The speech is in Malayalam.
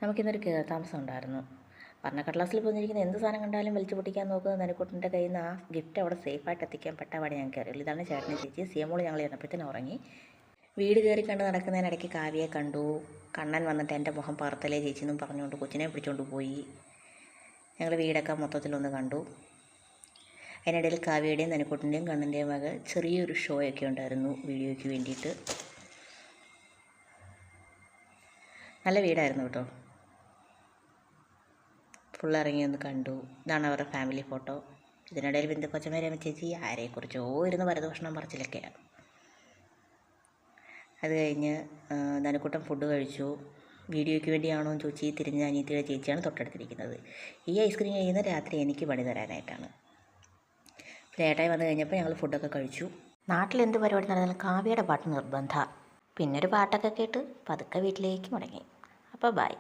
നമുക്കിന്നൊരു കയറിത്താമസം ഉണ്ടായിരുന്നു. വർണ്ണക്കടലാസിൽ പൊതിഞ്ഞിരിക്കുന്ന എന്ത് സാധനം കണ്ടാലും വലിച്ചു പൊട്ടിക്കാൻ നോക്കുന്നത് നനുക്കുട്ടൻ്റെ കയ്യിൽ നിന്ന് ആ ഗിഫ്റ്റ് അവിടെ സേഫായിട്ട് എത്തിക്കാൻ പെട്ടപാടെ ഞങ്ങൾക്ക് അറിയുള്ളൂ. ഇതാണ് ചേട്ടനും ചേച്ചി. സിയമോള് ഞങ്ങൾ ചെന്നപ്പോഴത്തേനും ഉറങ്ങി. വീട് കയറി കണ്ട് നടക്കുന്നതിനിടയ്ക്ക് കാവ്യയെ കണ്ടു. കണ്ണൻ വന്നിട്ട് എൻ്റെ മുഖം പറത്തലേ ചേച്ചിയെന്നും പറഞ്ഞുകൊണ്ട് കൊച്ചിനെ പിടിച്ചുകൊണ്ട് പോയി. ഞങ്ങൾ വീടൊക്കെ മൊത്തത്തിലൊന്ന് കണ്ടു. അതിനിടയിൽ കാവ്യയുടെയും നനുക്കുട്ടൻ്റെയും കണ്ണൻ്റെയും വക ചെറിയൊരു ഷോയൊക്കെ ഉണ്ടായിരുന്നു വീഡിയോയ്ക്ക് വേണ്ടിയിട്ട്. നല്ല വീടായിരുന്നു കേട്ടോ. ഫുള്ളിറങ്ങി ഒന്ന് കണ്ടു. ഇതാണ് അവരുടെ ഫാമിലി ഫോട്ടോ. ഇതിനിടയിൽ ബിന്ദു കൊച്ചമ്മ ചേച്ചി ആരെക്കുറിച്ചോ ഇരുന്ന് പരദൂഷണം പറച്ചിലൊക്കെയാണ്. അത് കഴിഞ്ഞ് നനുക്കുട്ടൻ ഫുഡ് കഴിച്ചു. വീഡിയോയ്ക്ക് വേണ്ടിയാണോ എന്ന് ചോദിച്ച് തിരിഞ്ഞ അനിയത്തിയുടെ ചേച്ചിയാണ് തൊട്ടടുത്തിരിക്കുന്നത്. ഈ ഐസ്ക്രീം കഴിയുന്ന രാത്രി എനിക്ക് പണി തരാനായിട്ടാണ്. ലേറ്റായി വന്നു കഴിഞ്ഞപ്പോൾ ഞങ്ങൾ ഫുഡൊക്കെ കഴിച്ചു. നാട്ടിലെന്ത് പരിപാടി നടന്നാലും കാവ്യയുടെ പാട്ട് നിർബന്ധമാണ്. പിന്നൊരു പാട്ടൊക്കെ കേട്ട് പതുക്കെ വീട്ടിലേക്ക് മടങ്ങി. അപ്പോൾ ബൈ.